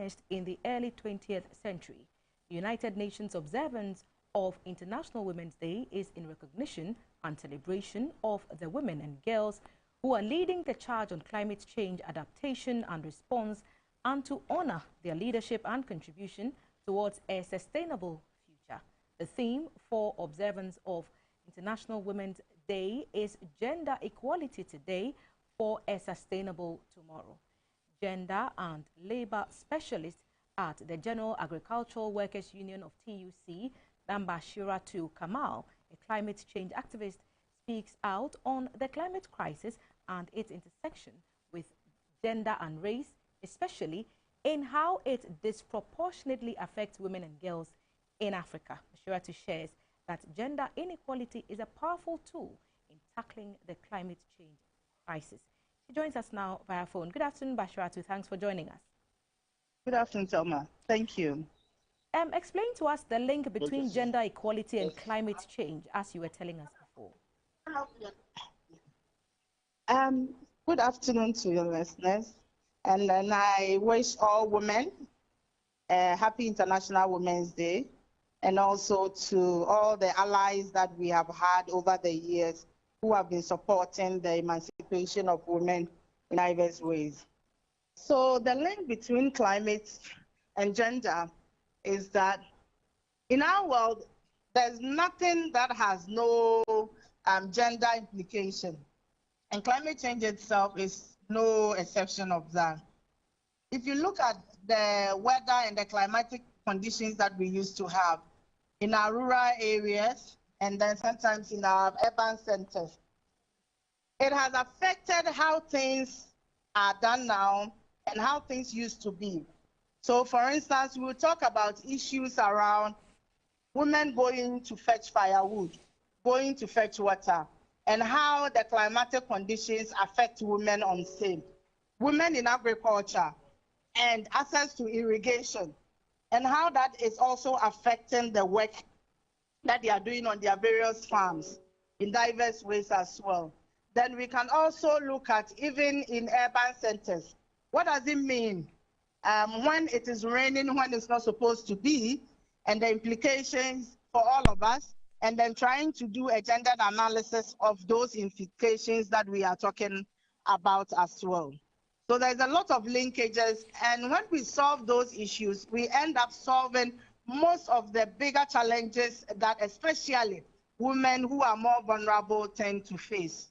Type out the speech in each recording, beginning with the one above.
finished in the early 20th century. The United Nations observance of International Women's Day is in recognition and celebration of the women and girls who are leading the charge on climate change adaptation and response, and to honor their leadership and contribution towards a sustainable future. The theme for observance of International Women's Day is Gender Equality Today for a Sustainable Tomorrow. Gender and Labor Specialist at the General Agricultural Workers Union of TUC, Bashiratu Kamal, a climate change activist, speaks out on the climate crisis and its intersection with gender and race, especially in how it disproportionately affects women and girls in Africa. Bashiratu shares that gender inequality is a powerful tool in tackling the climate change crisis. She joins us now via phone. Good afternoon, Bashiratu. Thanks for joining us. Good afternoon, Thelma. Thank you. Explain to us the link between gender equality and climate change, as you were telling us before. Good afternoon to your listeners. And then I wish all women a happy International Women's Day, and also to all the allies that we have had over the years who have been supporting the emancipation of women in diverse ways. So the link between climate and gender is that in our world, there's nothing that has no gender implication. And climate change itself is no exception of that. If you look at the weather and the climatic conditions that we used to have in our rural areas and then sometimes in our urban centers, it has affected how things are done now and how things used to be. So for instance, we'll talk about issues around women going to fetch firewood, going to fetch water, and how the climatic conditions affect women on same, women in agriculture, and access to irrigation, and how that is also affecting the work that they are doing on their various farms in diverse ways as well. Then we can also look at even in urban centers. What does it mean when it is raining, when it's not supposed to be, and the implications for all of us, and then trying to do a gendered analysis of those implications that we are talking about as well. So there's a lot of linkages, and when we solve those issues, we end up solving most of the bigger challenges that especially women who are more vulnerable tend to face.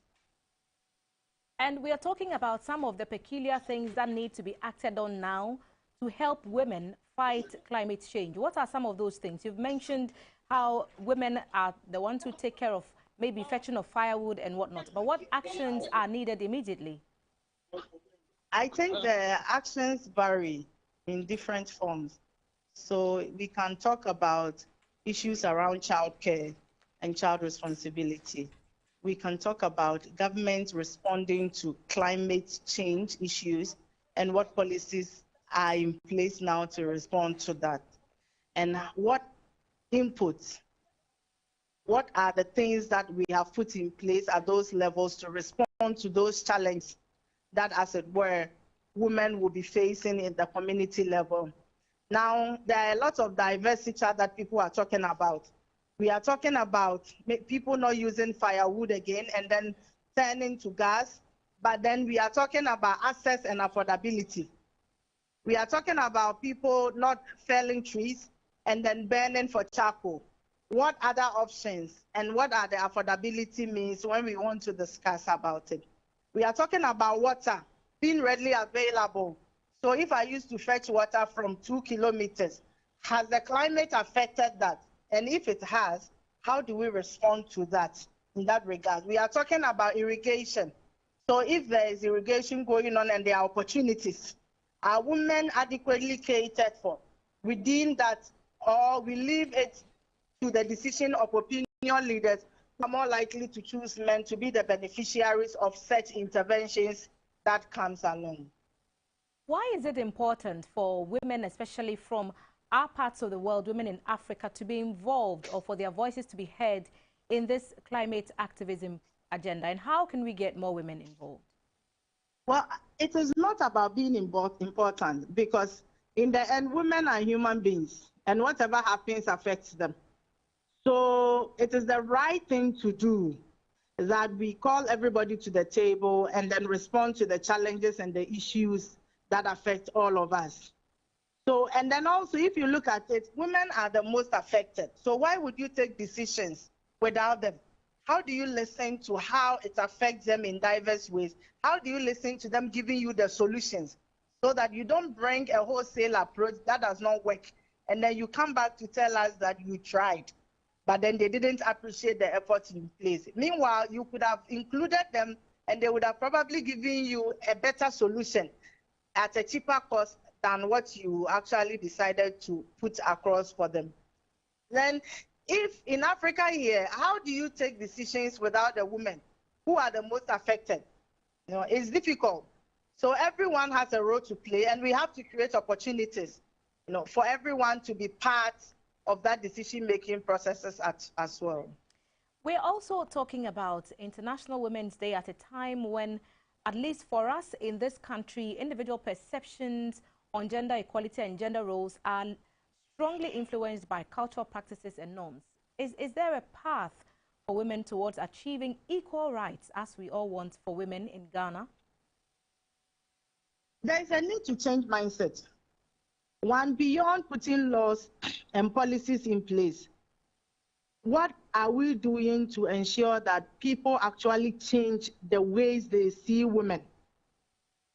And we are talking about some of the peculiar things that need to be acted on now to help women fight climate change. What are some of those things? You've mentioned how women are the ones who take care of maybe fetching of firewood and whatnot, but what actions are needed immediately? I think the actions vary in different forms. So we can talk about issues around childcare and child responsibility. We can talk about government responding to climate change issues and what policies are in place now to respond to that. And what inputs, what are the things that we have put in place at those levels to respond to those challenges that, as it were, women will be facing in the community level. Now, there are a lot of diversity that people are talking about. We are talking about people not using firewood again and then turning to gas, but then we are talking about access and affordability. We are talking about people not felling trees and then burning for charcoal. What other options and what are the affordability means when we want to discuss about it? We are talking about water being readily available. So if I used to fetch water from 2 kilometers, has the climate affected that? And if it has, how do we respond to that in that regard? We are talking about irrigation. So if there is irrigation going on and there are opportunities, are women adequately catered for? We deem that, or we leave it to the decision of opinion leaders who are more likely to choose men to be the beneficiaries of such interventions that comes along. Why is it important for women, especially from our parts of the world, women in Africa, to be involved or for their voices to be heard in this climate activism agenda? And how can we get more women involved? Well, it is not about being important, because in the end, women are human beings, and whatever happens affects them. So it is the right thing to do that we call everybody to the table and then respond to the challenges and the issues that affect all of us. So, and then also, if you look at it, women are the most affected. So why would you take decisions without them? How do you listen to how it affects them in diverse ways? How do you listen to them giving you the solutions so that you don't bring a wholesale approach that does not work, and then you come back to tell us that you tried, but then they didn't appreciate the effort in place? Meanwhile, you could have included them and they would have probably given you a better solution at a cheaper cost than what you actually decided to put across for them. Then, if in Africa here, how do you take decisions without the women who are the most affected? You know, it's difficult. So everyone has a role to play, and we have to create opportunities, you know, for everyone to be part of that decision-making processes as well. We're also talking about International Women's Day at a time when, at least for us in this country, individual perceptions on gender equality and gender roles are strongly influenced by cultural practices and norms. Is there a path for women towards achieving equal rights, as we all want for women in Ghana? There is a need to change mindset. One, beyond putting laws and policies in place, what are we doing to ensure that people actually change the ways they see women?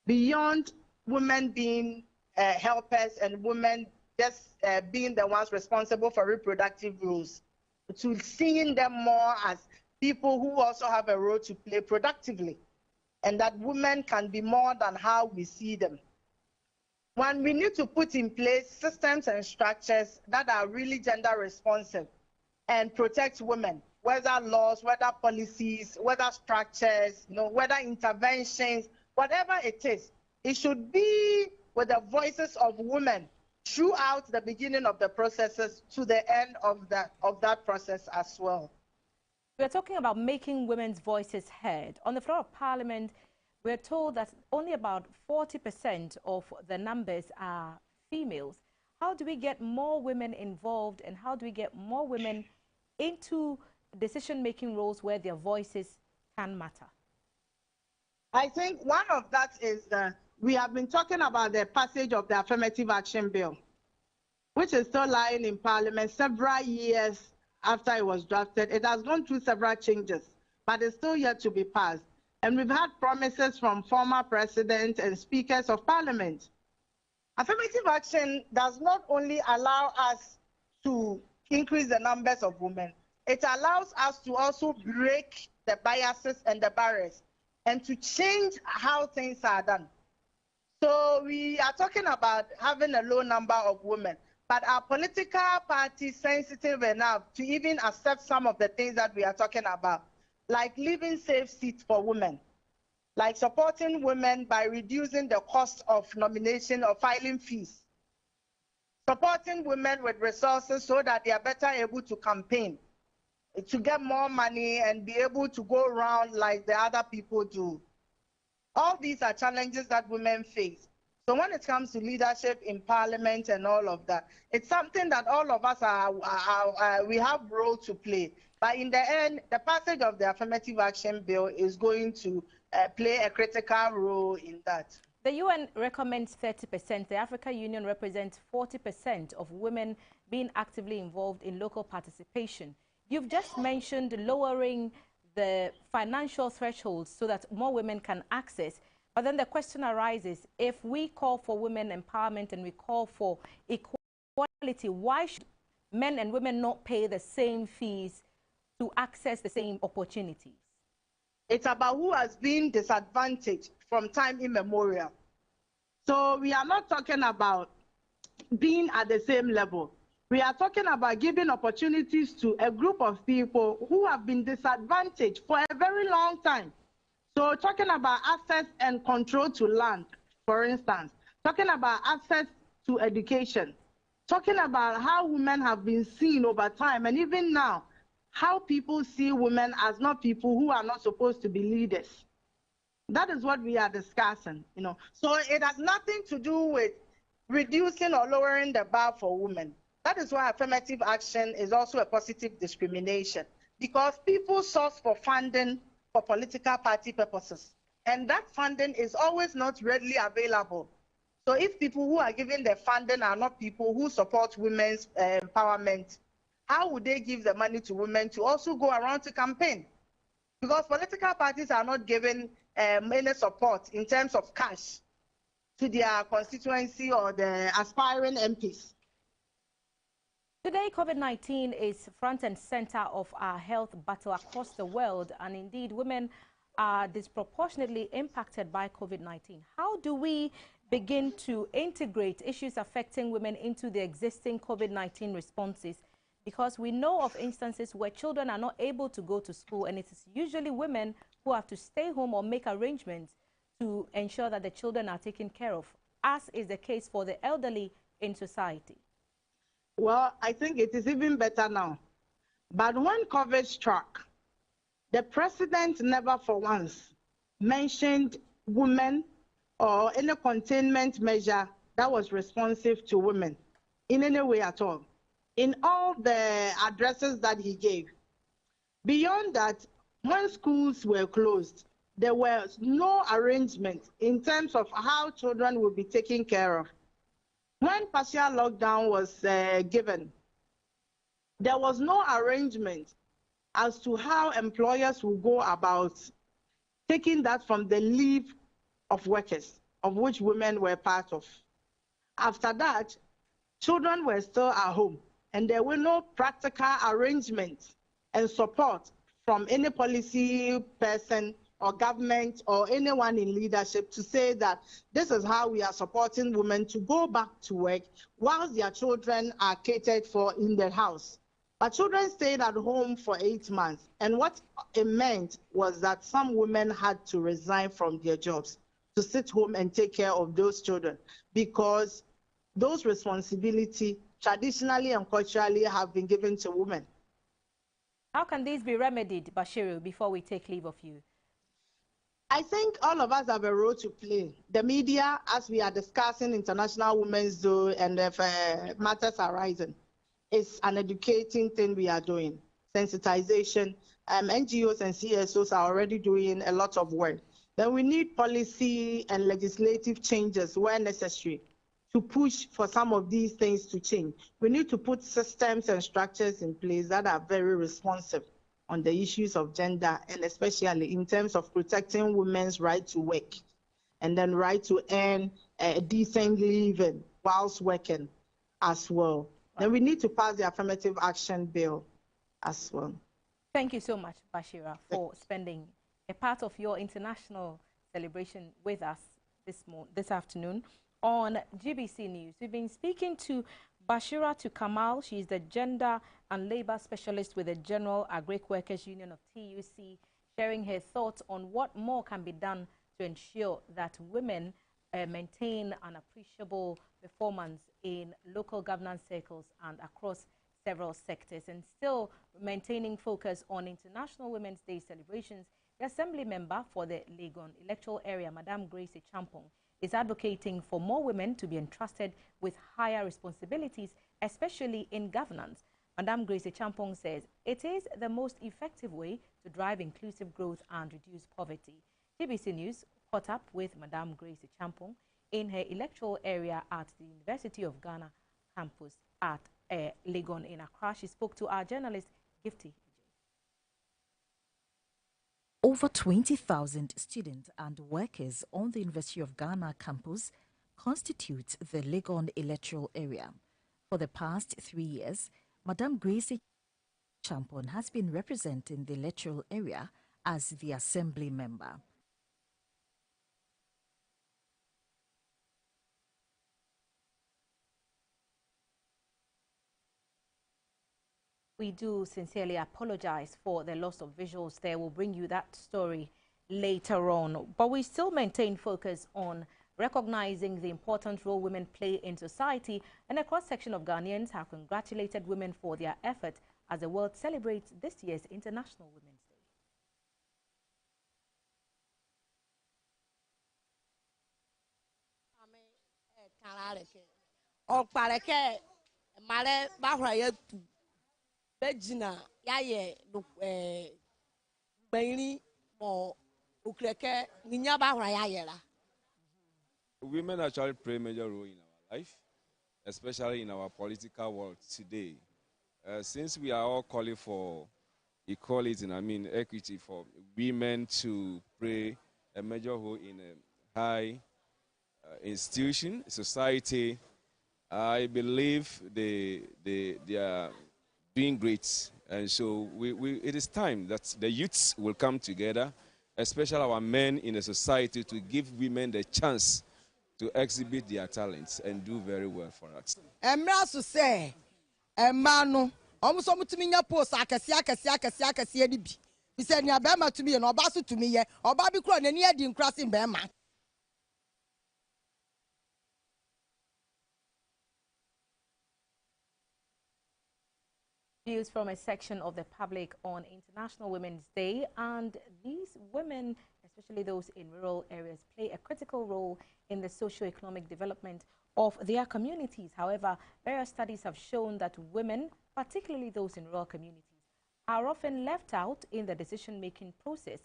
Beyond women being helpers and women just being the ones responsible for reproductive roles, to seeing them more as people who also have a role to play productively, and that women can be more than how we see them. One, we need to put in place systems and structures that are really gender responsive and protect women, whether laws, whether policies, whether structures, you know, whether interventions, whatever it is. It should be with the voices of women throughout the beginning of the processes to the end of that process as well. We're talking about making women's voices heard. On the floor of Parliament, we're told that only about 40% of the numbers are females. How do we get more women involved, and how do we get more women into decision-making roles where their voices can matter? I think one of that is we have been talking about the passage of the Affirmative Action Bill, which is still lying in Parliament several years after it was drafted. It has gone through several changes, but it's still yet to be passed. And we've had promises from former presidents and speakers of Parliament. Affirmative action does not only allow us to increase the numbers of women, it allows us to also break the biases and the barriers and to change how things are done. So we are talking about having a low number of women, but are political parties sensitive enough to even accept some of the things that we are talking about, like leaving safe seats for women, like supporting women by reducing the cost of nomination or filing fees, supporting women with resources so that they are better able to campaign, to get more money and be able to go around like the other people do. All these are challenges that women face. So when it comes to leadership in Parliament and all of that, it's something that all of us we have a role to play. But in the end, the passage of the Affirmative Action Bill is going to play a critical role in that. The UN recommends 30%. The African Union represents 40% of women being actively involved in local participation. You've just mentioned lowering the financial thresholds so that more women can access. But then the question arises, if we call for women empowerment and we call for equality, why should men and women not pay the same fees to access the same opportunities? It's about who has been disadvantaged from time immemorial. So we are not talking about being at the same level. We are talking about giving opportunities to a group of people who have been disadvantaged for a very long time. So talking about access and control to land, for instance, talking about access to education, talking about how women have been seen over time, and even now, how people see women as not people who are not supposed to be leaders. That is what we are discussing, you know. So it has nothing to do with reducing or lowering the bar for women. That is why affirmative action is also a positive discrimination, because people source for funding for political party purposes, and that funding is always not readily available. So if people who are giving the funding are not people who support women's empowerment, how would they give the money to women to also go around to campaign? Because political parties are not giving any support in terms of cash to their constituency or the aspiring MPs. Today, COVID-19 is front and center of our health battle across the world, and indeed, women are disproportionately impacted by COVID-19. How do we begin to integrate issues affecting women into the existing COVID-19 responses? Because we know of instances where children are not able to go to school, and it is usually women who have to stay home or make arrangements to ensure that the children are taken care of, as is the case for the elderly in society. Well, I think it is even better now. But when COVID struck, the president never for once mentioned women or any containment measure that was responsive to women in any way at all, in all the addresses that he gave. Beyond that, when schools were closed, there was no arrangement in terms of how children would be taken care of. When partial lockdown was given, there was no arrangement as to how employers will go about taking that from the leave of workers, of which women were part of. After that, children were still at home, and there were no practical arrangements and support from any policy person or government or anyone in leadership to say that this is how we are supporting women to go back to work whilst their children are catered for in their house. But children stayed at home for 8 months, and what it meant was that some women had to resign from their jobs to sit home and take care of those children, because those responsibilities traditionally and culturally have been given to women. How can these be remedied, Bashiru, before we take leave of you? I think all of us have a role to play. The media, as we are discussing International Women's Day and if matters arising, is an educating thing we are doing. Sensitization. NGOs and CSOs are already doing a lot of work. Then we need policy and legislative changes where necessary to push for some of these things to change. We need to put systems and structures in place that are very responsive on the issues of gender, and especially in terms of protecting women's right to work and then right to earn a decent living whilst working as well. Then we need to pass the affirmative action bill as well. Thank you so much, Bashira, for spending a part of your international celebration with us this afternoon on GBC News. We've been speaking to Bashira Kamal. She's the Gender and Labor Specialist with the General Agric Workers Union of TUC, sharing her thoughts on what more can be done to ensure that women maintain an appreciable performance in local governance circles and across several sectors. And still maintaining focus on International Women's Day celebrations, the Assembly member for the Legon electoral area, Madame Grace Champong, is advocating for more women to be entrusted with higher responsibilities, especially in governance. Madame Grace Champong says it is the most effective way to drive inclusive growth and reduce poverty. GBC News caught up with Madame Grace Champong in her electoral area at the University of Ghana campus at Legon in Accra. She spoke to our journalist, Gifty. Over 20,000 students and workers on the University of Ghana campus constitute the Legon electoral area. For the past 3 years, Madame Grace Champon has been representing the electoral area as the Assembly member. We do sincerely apologize for the loss of visuals there. We'll bring you that story later on. But we still maintain focus on recognizing the important role women play in society, and a cross-section of Ghanaians have congratulated women for their effort as the world celebrates this year's International Women's Day. or parake mare bahra tu bejina yaye beni mo ukreke ninya bahra yaye la. Women actually play a major role in our life, especially in our political world today. Since we are all calling for equality, and I mean equity for women to play a major role in a high institution, society, I believe they are doing great. And so it is time that the youths will come together, especially our men in the society, to give women the chance to exhibit their talents and do very well for us. Emra say, Emano, almost to me, post, Akasia, he said, near Bama to me and Obasu to me, or Bobby Cron and near the crossing Bama. Views from a section of the public on International Women's Day, and these women, especially those in rural areas, play a critical role in the socio-economic development of their communities. However, various studies have shown that women, particularly those in rural communities, are often left out in the decision-making process.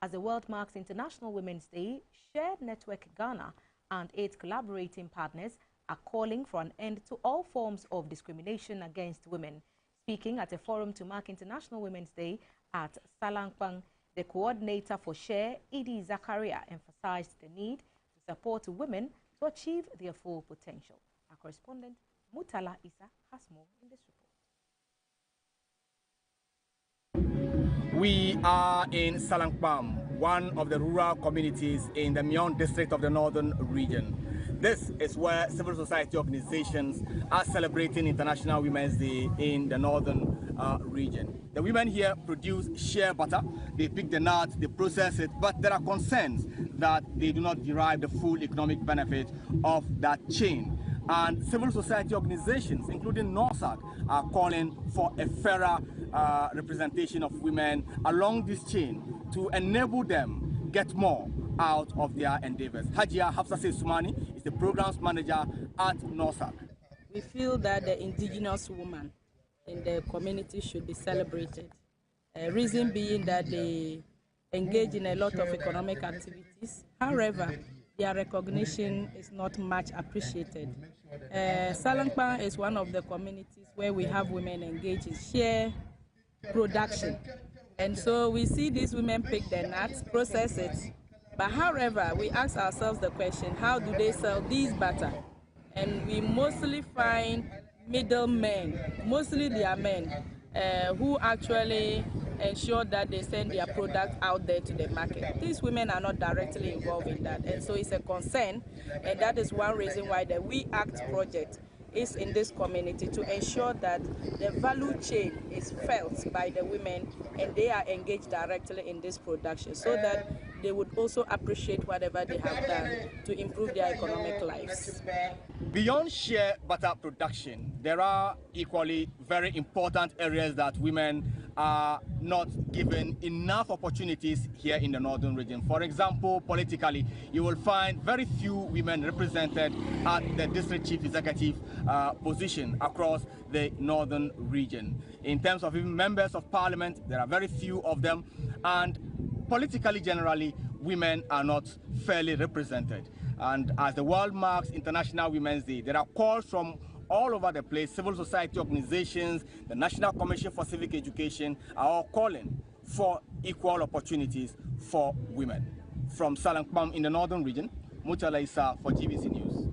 As the world marks International Women's Day, Shared Network Ghana and its collaborating partners are calling for an end to all forms of discrimination against women. Speaking at a forum to mark International Women's Day at Salangpang, the coordinator for SHARE, Edie Zakaria, emphasized the need to support women to achieve their full potential. Our correspondent, Mutala Isa, has more in this report. We are in Salangpam, one of the rural communities in the Myeon district of the northern region. This is where civil society organizations are celebrating International Women's Day in the northern region. The women here produce shea butter. They pick the nuts, they process it, but there are concerns that they do not derive the full economic benefit of that chain. And civil society organizations, including NORSAC, are calling for a fairer representation of women along this chain to enable them get more out of their endeavors. Hajia Hafsase Sumani is the programs manager at NORSAC. We feel that the indigenous woman in the community should be celebrated. Reason being that they engage in a lot of economic activities. However, their recognition is not much appreciated. Salangpang is one of the communities where we have women engaged in share production. And so we see these women pick the nuts, process it. But however, we ask ourselves the question, how do they sell these butter? And we mostly find middlemen, mostly they are men, who actually ensure that they send their product out there to the market. These women are not directly involved in that, and so it's a concern, and that is one reason why the We Act project is in this community, to ensure that the value chain is felt by the women and they are engaged directly in this production, so that they would also appreciate whatever they have done to improve their economic lives. Beyond shea butter production, there are equally very important areas that women are not given enough opportunities here in the northern region. For example, politically, you will find very few women represented at the district chief executive position across the northern region. In terms of even members of parliament, there are very few of them, and politically generally, women are not fairly represented. And as the world marks International Women's Day, there are calls from all over the place. Civil society organizations, the National Commission for Civic Education are all calling for equal opportunities for women. From Salangpam in the northern region, Mutala Isa for GBC News.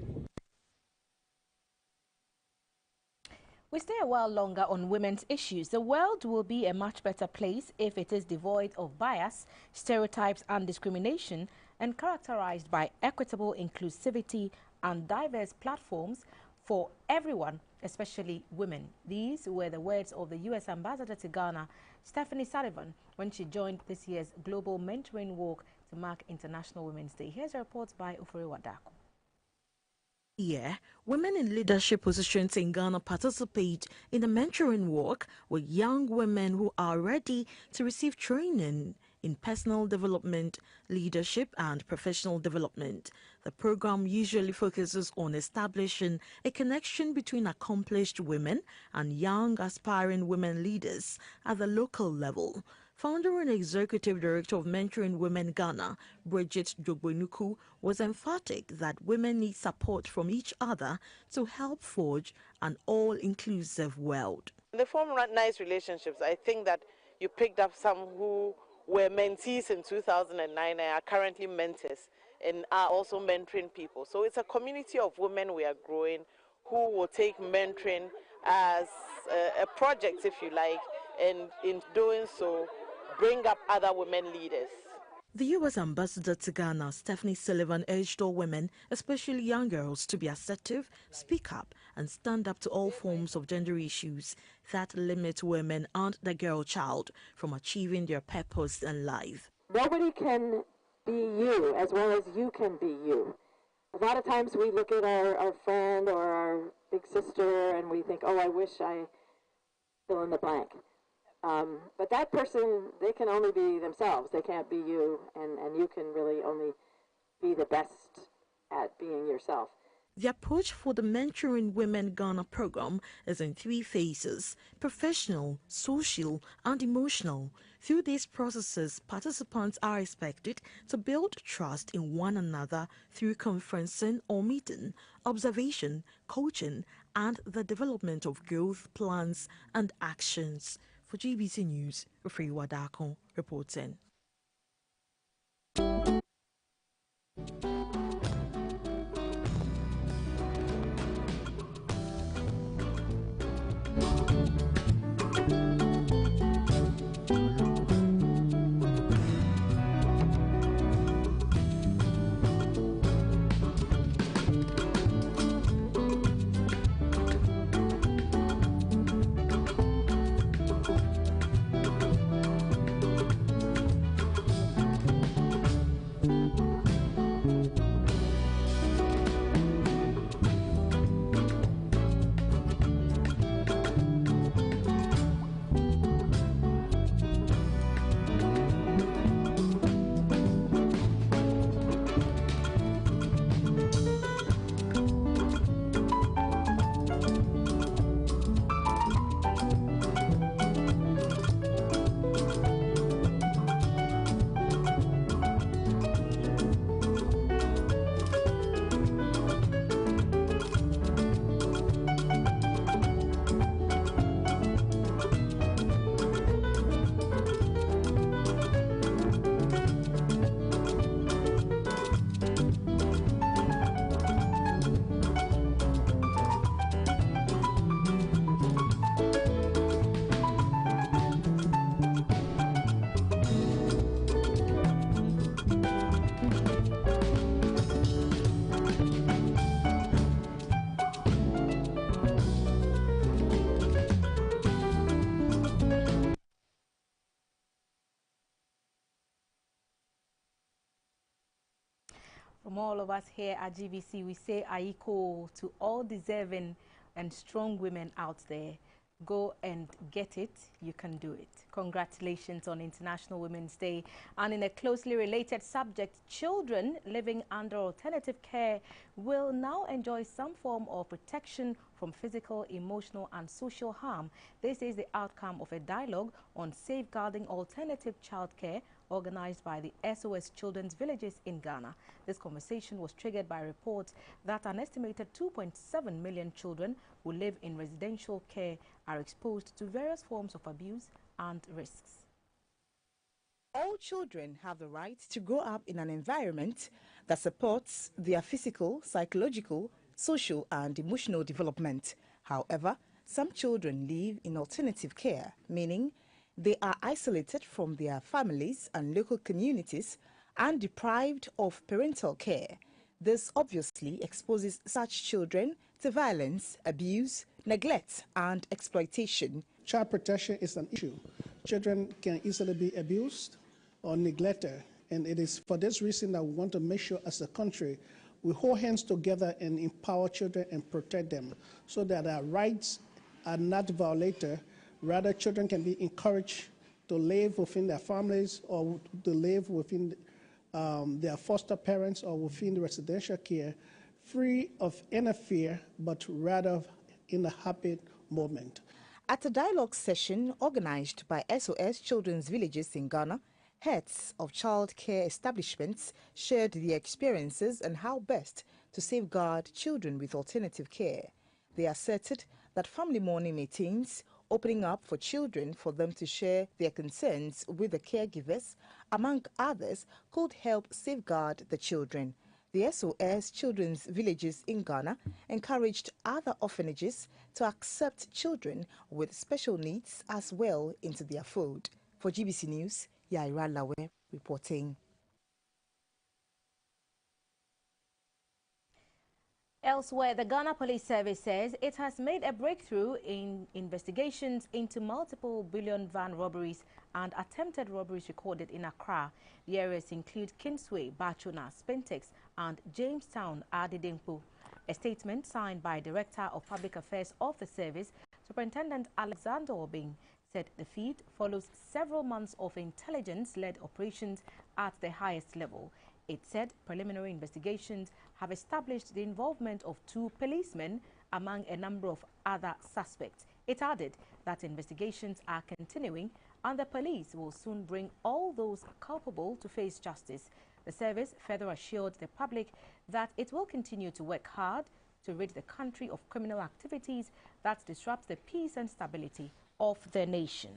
We stay a while longer on women's issues. The world will be a much better place if it is devoid of bias, stereotypes and discrimination, and characterized by equitable inclusivity and diverse platforms for everyone, especially women. These were the words of the U.S. Ambassador to Ghana, Stephanie Sullivan, when she joined this year's Global Mentoring Walk to mark International Women's Day. Here's a report by Ofori Wadako. Yeah, women in leadership positions in Ghana participate in the mentoring walk with young women who are ready to receive training in personal development, leadership, and professional development. The program usually focuses on establishing a connection between accomplished women and young aspiring women leaders at the local level. Founder and Executive Director of Mentoring Women Ghana, Bridget Jogbonuku, was emphatic that women need support from each other to help forge an all-inclusive world. They form nice relationships. I think that you picked up some who were mentees in 2009 and are currently mentors and are also mentoring people. So it's a community of women we are growing who will take mentoring as a project, if you like, and in doing so, bring up other women leaders. The U.S. Ambassador to Ghana, Stephanie Sullivan, urged all women, especially young girls, to be assertive, speak up, and stand up to all forms of gender issues that limit women and the girl child from achieving their purpose in life. Nobody can be you as well as you can be you. A lot of times we look at our friend or our big sister and we think, oh, I wish I fill in the blank. But that person, they can only be themselves. They can't be you, and you can really only be the best at being yourself. The approach for the Mentoring Women Ghana program is in 3 phases: professional, social, and emotional. Through these processes, participants are expected to build trust in one another through conferencing or meeting, observation, coaching, and the development of growth plans and actions. For GBC News, Rufri Wadako reporting. From all of us here at GBC, we say Aiko to all deserving and strong women out there. Go and get it. You can do it. Congratulations on International Women's Day. And in a closely related subject, children living under alternative care will now enjoy some form of protection from physical, emotional, and social harm. This is the outcome of a dialogue on safeguarding alternative childcare organized by the SOS Children's Villages in Ghana. This conversation was triggered by reports that an estimated 2.7 million children who live in residential care are exposed to various forms of abuse and risks. All children have the right to grow up in an environment that supports their physical, psychological, social, and emotional development. However, some children live in alternative care, meaning they are isolated from their families and local communities and deprived of parental care. This obviously exposes such children to violence, abuse, neglect, and exploitation. Child protection is an issue. Children can easily be abused or neglected, and it is for this reason that we want to make sure as a country we hold hands together and empower children and protect them so that their rights are not violated. Rather, children can be encouraged to live within their families or to live within their foster parents or within the residential care, free of any fear, but rather in a happy moment. At a dialogue session organized by SOS Children's Villages in Ghana, heads of child care establishments shared their experiences and how best to safeguard children with alternative care. They asserted that family morning meetings, opening up for children for them to share their concerns with the caregivers, among others, could help safeguard the children. The SOS Children's Villages in Ghana encouraged other orphanages to accept children with special needs as well into their fold. For GBC News, Yaira Lawe reporting. Elsewhere, the Ghana Police Service says it has made a breakthrough in investigations into multiple bullion van robberies and attempted robberies recorded in Accra. The areas include Kingsway, Bachona, Spentex and Jamestown, Adidimpo. A statement signed by Director of Public Affairs of the service, Superintendent Alexander Obing, said the feat follows several months of intelligence-led operations at the highest level. It said preliminary investigations have established the involvement of 2 policemen among a number of other suspects. It added that investigations are continuing and the police will soon bring all those culpable to face justice. The service further assured the public that it will continue to work hard to rid the country of criminal activities that disrupt the peace and stability of the nation.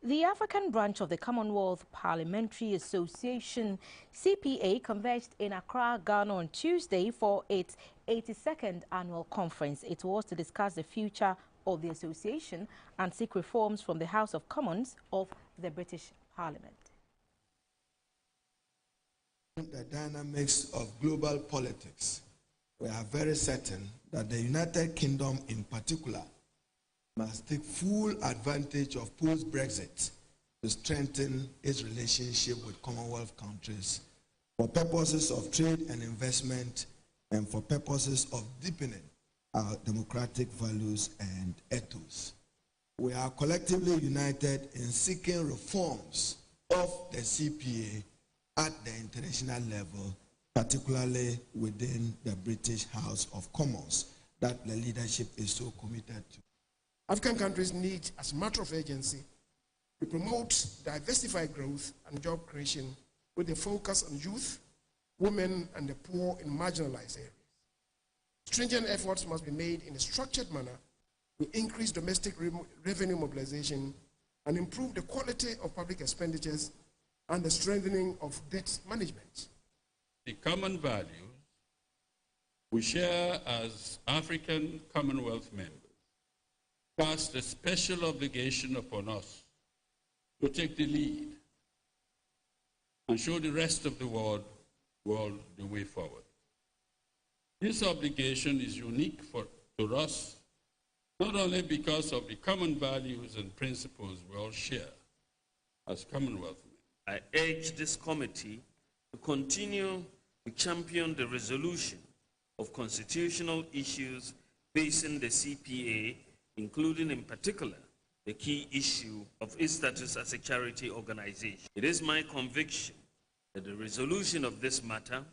The African branch of the Commonwealth Parliamentary Association, CPA, converged in Accra, Ghana on Tuesday for its 82nd annual conference. It was to discuss the future of the association and seek reforms from the House of Commons of the British Parliament. The dynamics of global politics, we are very certain that the United Kingdom in particular must take full advantage of post-Brexit to strengthen its relationship with Commonwealth countries for purposes of trade and investment and for purposes of deepening our democratic values and ethos. We are collectively united in seeking reforms of the CPA at the international level, particularly within the British House of Commons, that the leadership is so committed to. African countries need, as a matter of urgency, to promote diversified growth and job creation with a focus on youth, women, and the poor in marginalized areas. Stringent efforts must be made in a structured manner to increase domestic revenue mobilization and improve the quality of public expenditures and the strengthening of debt management. The common values we share as African Commonwealth members cast a special obligation upon us to take the lead and show the rest of the world the way forward. This obligation is unique to us, not only because of the common values and principles we all share as Commonwealth members. I urge this committee to continue to champion the resolution of constitutional issues facing the CPA, including in particular the key issue of its status as a charity organization. It is my conviction that the resolution of this matter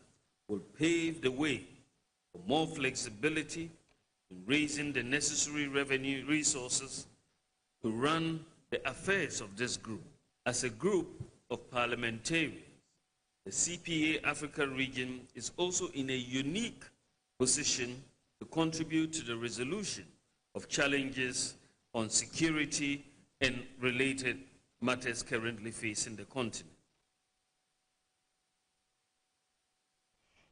will pave the way for more flexibility in raising the necessary revenue resources to run the affairs of this group. As a group of parliamentarians, the CPA Africa region is also in a unique position to contribute to the resolution of challenges on security and related matters currently facing the continent.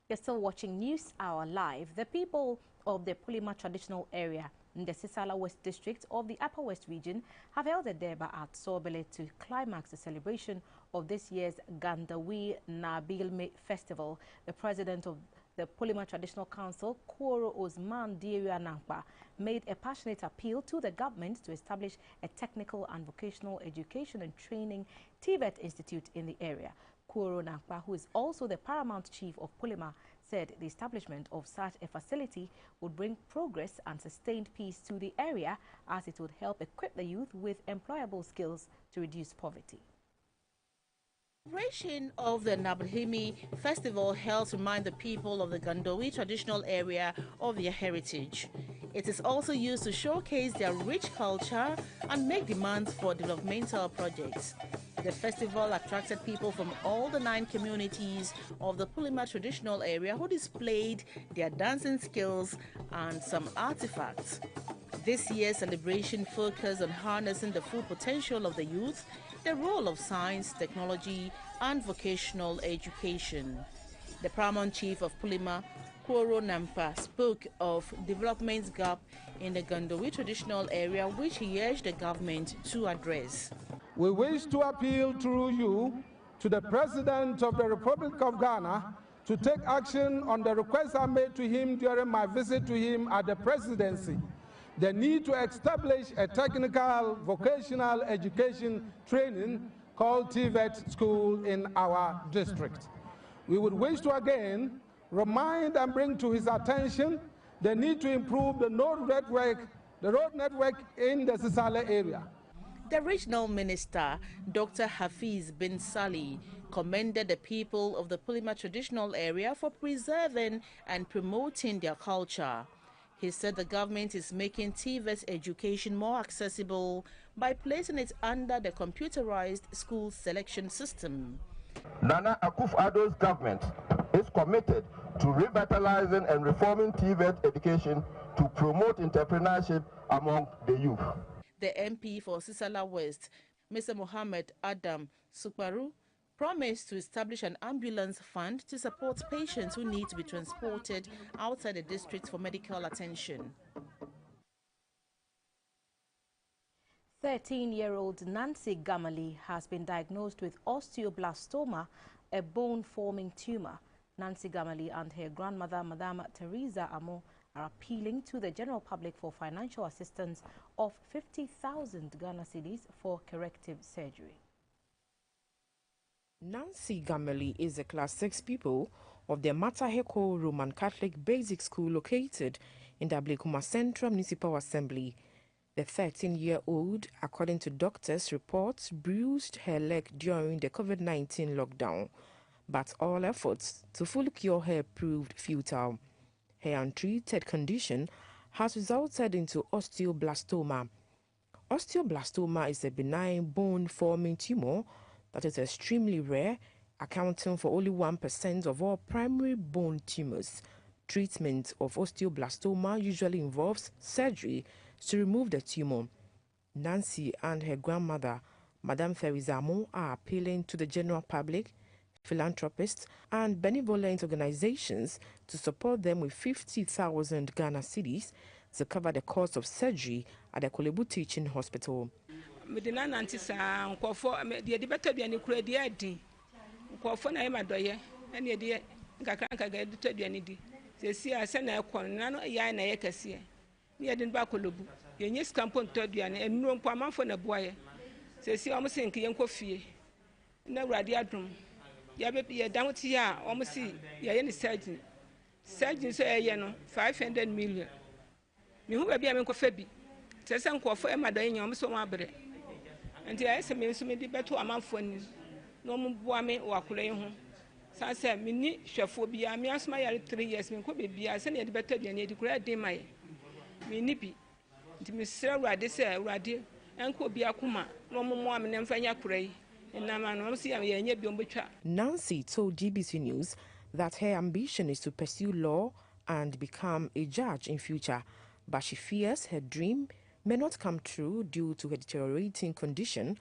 You're still watching News Hour Live. The people of the Pulima traditional area in the Sisala West District of the Upper West Region have held a derby at Sobele to climax the celebration of this year's Gandawi Nabilme Festival. The president of the Polymer Traditional Council, Koro Osman Diria Nankpa, made a passionate appeal to the government to establish a technical and vocational education and training TVET institute in the area. Koro Nankpa, who is also the paramount chief of Polymer, said the establishment of such a facility would bring progress and sustained peace to the area, as it would help equip the youth with employable skills to reduce poverty. Celebration of the Nabilme Festival helps remind the people of the Gandowi traditional area of their heritage. It is also used to showcase their rich culture and make demands for developmental projects. The festival attracted people from all the 9 communities of the Polymer traditional area who displayed their dancing skills and some artifacts. This year's celebration focused on harnessing the full potential of the youth, the role of science, technology, and vocational education. The paramount chief of Polymer, Koro Nampa, spoke of development gap in the Gandowi traditional area, which he urged the government to address. We wish to appeal through you to the President of the Republic of Ghana to take action on the requests I made to him during my visit to him at the presidency. The need to establish a technical vocational education training called TVET school in our district. We would wish to again remind and bring to his attention the need to improve the road network in the Sisala area. The regional minister, Dr. Hafiz bin Sali, commended the people of the Polymer traditional area for preserving and promoting their culture. He said the government is making TVET education more accessible by placing it under the computerized school selection system. Nana Akufo-Addo's government is committed to revitalizing and reforming TVET education to promote entrepreneurship among the youth. The MP for Sisala West, Mr. Mohammed Adam Sukparu, promised to establish an ambulance fund to support patients who need to be transported outside the district for medical attention. 13-year-old Nancy Gamali has been diagnosed with osteoblastoma, a bone-forming tumor. Nancy Gamali and her grandmother, Madame Teresa Amo, are appealing to the general public for financial assistance of 50,000 Ghana cedis for corrective surgery. Nancy Gamali is a Class 6 pupil of the Mataheko Roman Catholic Basic School located in the Ablekuma Central Municipal Assembly. The 13-year-old, according to doctors' reports, bruised her leg during the COVID-19 lockdown, but all efforts to fully cure her proved futile. Her untreated condition has resulted into osteoblastoma. Osteoblastoma is a benign bone-forming tumor that is extremely rare, accounting for only 1% of all primary bone tumors. Treatment of osteoblastoma usually involves surgery to remove the tumor. Nancy and her grandmother, Madame Teresa Amo, are appealing to the general public, philanthropists, and benevolent organizations to support them with 50,000 Ghana cedis to cover the cost of surgery at the Kolebu Teaching Hospital. Medina nanti sa nkofo de beto duane kura de adi nkofo na yema doye ene de nkakra nkaga de to duane di sesi ase na ekon na no ya na ye kase ne ye de ba Kolebu ye nyi skampo to duane enuro mpo amanfo na boaye sesi o mo senke ye nkofie na awrade adum ya be ye damti ya o mo si ye ne surgeon so ye no 500 million mi hu ba bia me nkofa bi sesi nkofo e madoye nyom so mo abre. Nti ayese me nso me di beto amanfo ni no mo boa me wakure ho san se me ni hwefo bia me asoma yare 3 years me ko be bia se ne di beto bia ne di kura de mai me ni bi nti me sira urade se urade enko bia kuma no mo mo am ne mfanya kura yi na ma no si am ye nya bi ombetwa. Nancy told GBC News that her ambition is to pursue law and become a judge in future, but she fears her dream may not come true due to her deteriorating condition,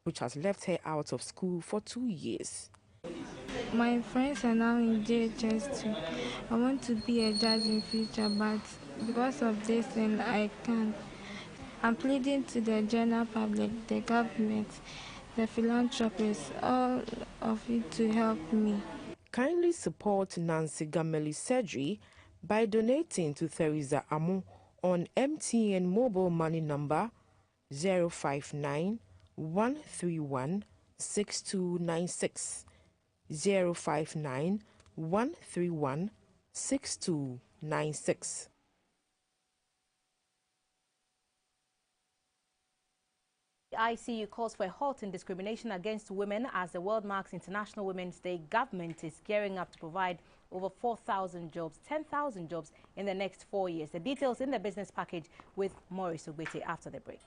which has left her out of school for 2 years. My friends are now in JHS too. I want to be a judge in future, but because of this thing, I can't. I'm pleading to the general public, the government, the philanthropists, all of you to help me. Kindly support Nancy Gameli's surgery by donating to Theresa Amu on MTN mobile money number 059 131 6296 059 131 6296. ICU calls for a halt in discrimination against women as the world marks International Women's Day. Government is gearing up to provide over 4,000 jobs, 10,000 jobs in the next 4 years. The details in the business package with Maurice Ogbete after the break.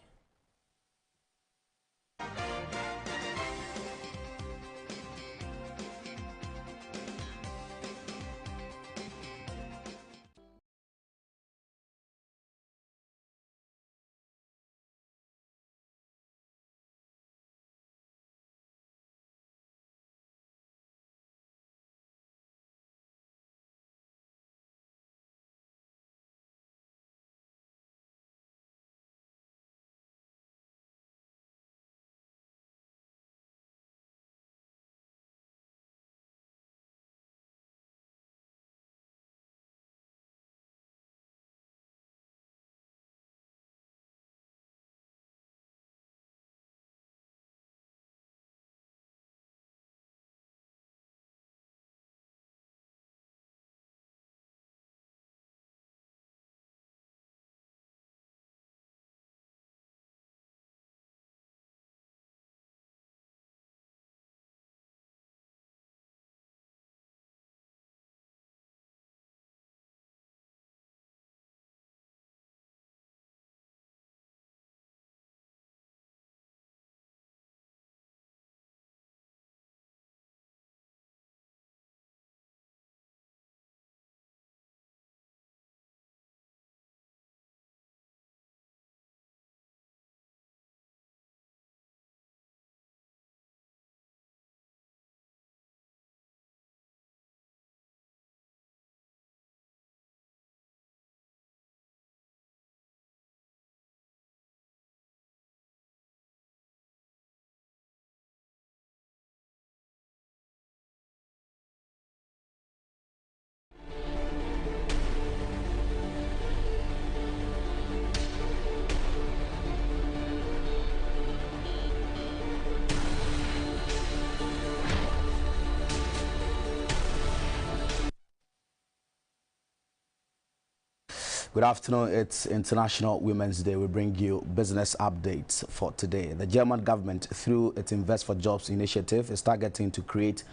Good afternoon. It's International Women's Day. We bring you business updates for today. The German government, through its Invest for Jobs initiative, is targeting to create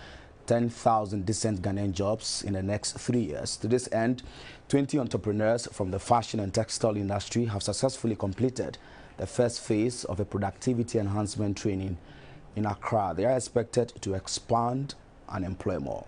10,000 decent Ghanaian jobs in the next 3 years. To this end, 20 entrepreneurs from the fashion and textile industry have successfully completed the first phase of a productivity enhancement training in Accra. They are expected to expand and employ more.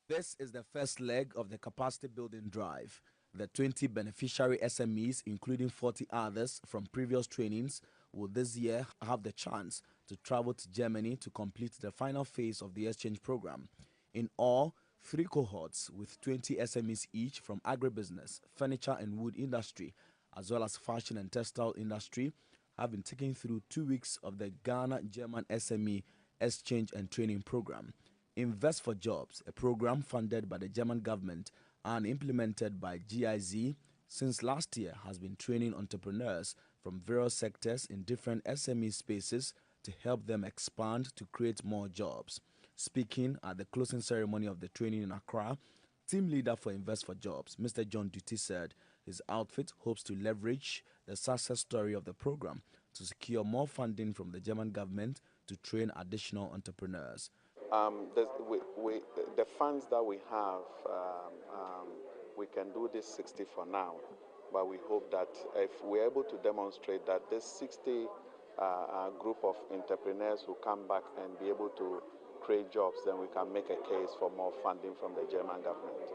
This is the first leg of the capacity building drive. The 20 beneficiary SMEs, including 40 others from previous trainings, will this year have the chance to travel to Germany to complete the final phase of the exchange program. In all, 3 cohorts with 20 SMEs each from agribusiness, furniture and wood industry, as well as fashion and textile industry, have been taken through 2 weeks of the Ghana-German SME exchange and training program. Invest for Jobs, a program funded by the German government and implemented by GIZ since last year, has been training entrepreneurs from various sectors in different SME spaces to help them expand to create more jobs. Speaking at the closing ceremony of the training in Accra, team leader for Invest for Jobs, Mr. John Duty, said his outfit hopes to leverage the success story of the program to secure more funding from the German government to train additional entrepreneurs. The funds that we have, we can do this 60 for now, but we hope that if we're able to demonstrate that this 60 group of entrepreneurs who come back and be able to create jobs, then we can make a case for more funding from the German government.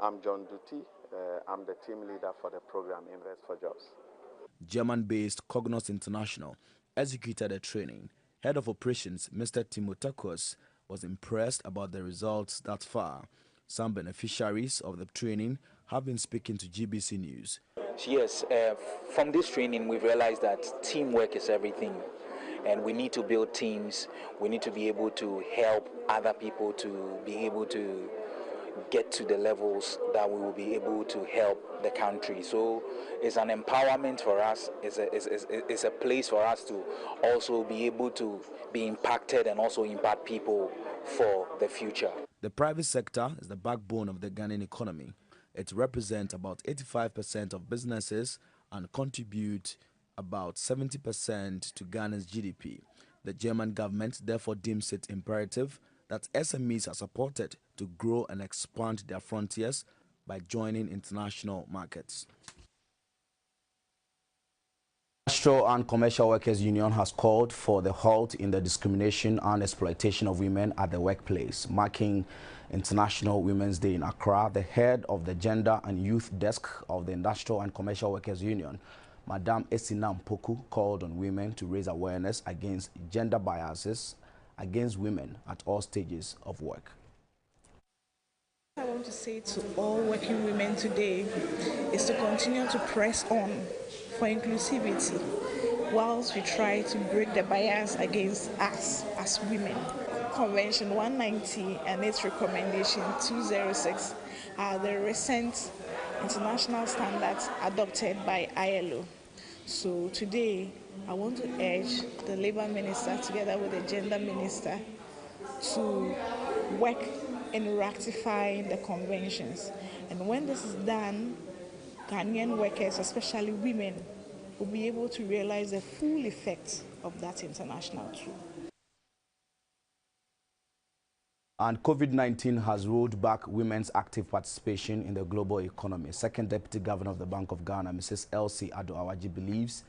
I'm John Duty. I'm the team leader for the program Invest for Jobs. German-based Cognos International executed a training. Head of Operations, Mr. Timotakos, was impressed about the results thus far. Some beneficiaries of the training have been speaking to GBC News. Yes, from this training we've realized that teamwork is everything, and we need to build teams. We need to be able to help other people to be able to get to the levels that we will be able to help the country. So it's an empowerment for us, it's a place for us to also be able to be impacted and also impact people for the future. The private sector is the backbone of the Ghanaian economy. It represents about 85% of businesses and contribute about 70% to Ghana's GDP. The German government therefore deems it imperative that SMEs are supported to grow and expand their frontiers by joining international markets. Industrial and Commercial Workers Union has called for the halt in the discrimination and exploitation of women at the workplace, marking International Women's Day in Accra. The head of the Gender and Youth Desk of the Industrial and Commercial Workers Union, Madam Esina Mpoku, called on women to raise awareness against gender biases against women at all stages of work. I want to say to all working women today is to continue to press on for inclusivity whilst we try to break the bias against us as women. Convention 190 and its recommendation 206 are the recent international standards adopted by ILO. So today I want to urge the Labour Minister together with the Gender Minister to work in ratifying the conventions. And when this is done, Ghanaian workers, especially women, will be able to realize the full effect of that international tool. And COVID-19 has rolled back women's active participation in the global economy. Second Deputy Governor of the Bank of Ghana, Mrs. Elsie Ado-Awaji, believes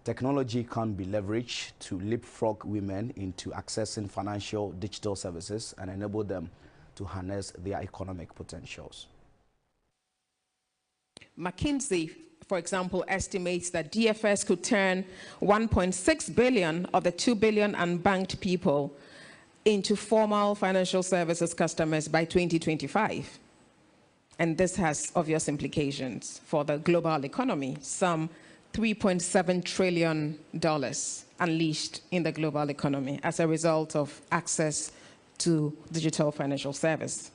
technology can be leveraged to leapfrog women into accessing financial digital services and enable them to harness their economic potentials. McKinsey, for example, estimates that DFS could turn 1.6 billion of the 2 billion unbanked people into formal financial services customers by 2025. And this has obvious implications for the global economy, some $3.7 trillion unleashed in the global economy as a result of access to digital financial service.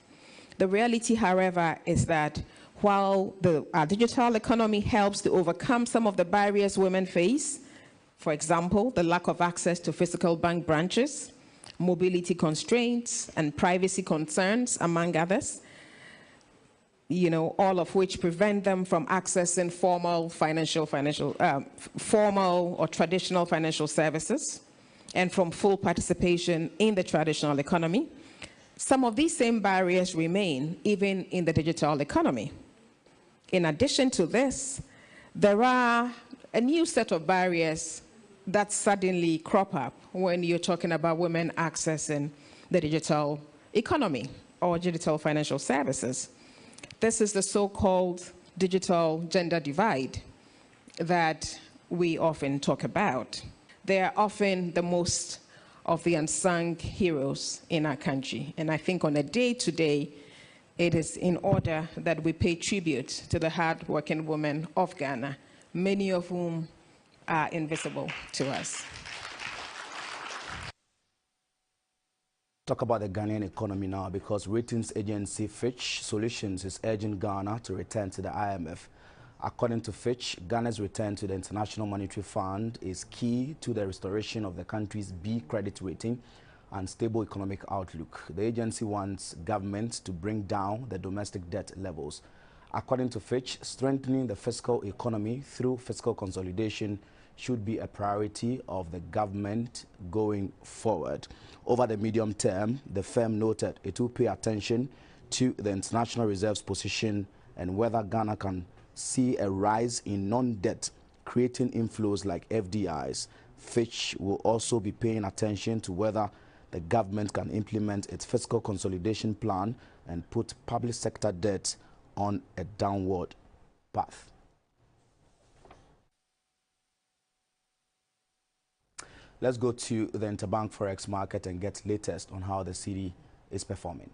The reality, however, is that while our digital economy helps to overcome some of the barriers women face, for example, the lack of access to physical bank branches, mobility constraints, and privacy concerns, among others, all of which prevent them from accessing formal or traditional financial services and from full participation in the traditional economy. Some of these same barriers remain even in the digital economy. In addition to this, there are a new set of barriers that suddenly crop up when you're talking about women accessing the digital economy or digital financial services. This is the so-called digital gender divide that we often talk about. They are often the most of the unsung heroes in our country. And I think on a day-to-day, it is in order that we pay tribute to the hard-working women of Ghana, many of whom are invisible to us. Talk about the Ghanaian economy now, because ratings agency Fitch Solutions is urging Ghana to return to the IMF. According to Fitch, Ghana's return to the International Monetary Fund is key to the restoration of the country's B credit rating and stable economic outlook. The agency wants government to bring down the domestic debt levels. According to Fitch, strengthening the fiscal economy through fiscal consolidation should be a priority of the government going forward. Over the medium term, the firm noted it will pay attention to the international reserves position and whether Ghana can see a rise in non-debt creating inflows like FDIs. Fitch will also be paying attention to whether the government can implement its fiscal consolidation plan and put public sector debt on a downward path. Let's go to the interbank forex market and get latest on how the cedi is performing.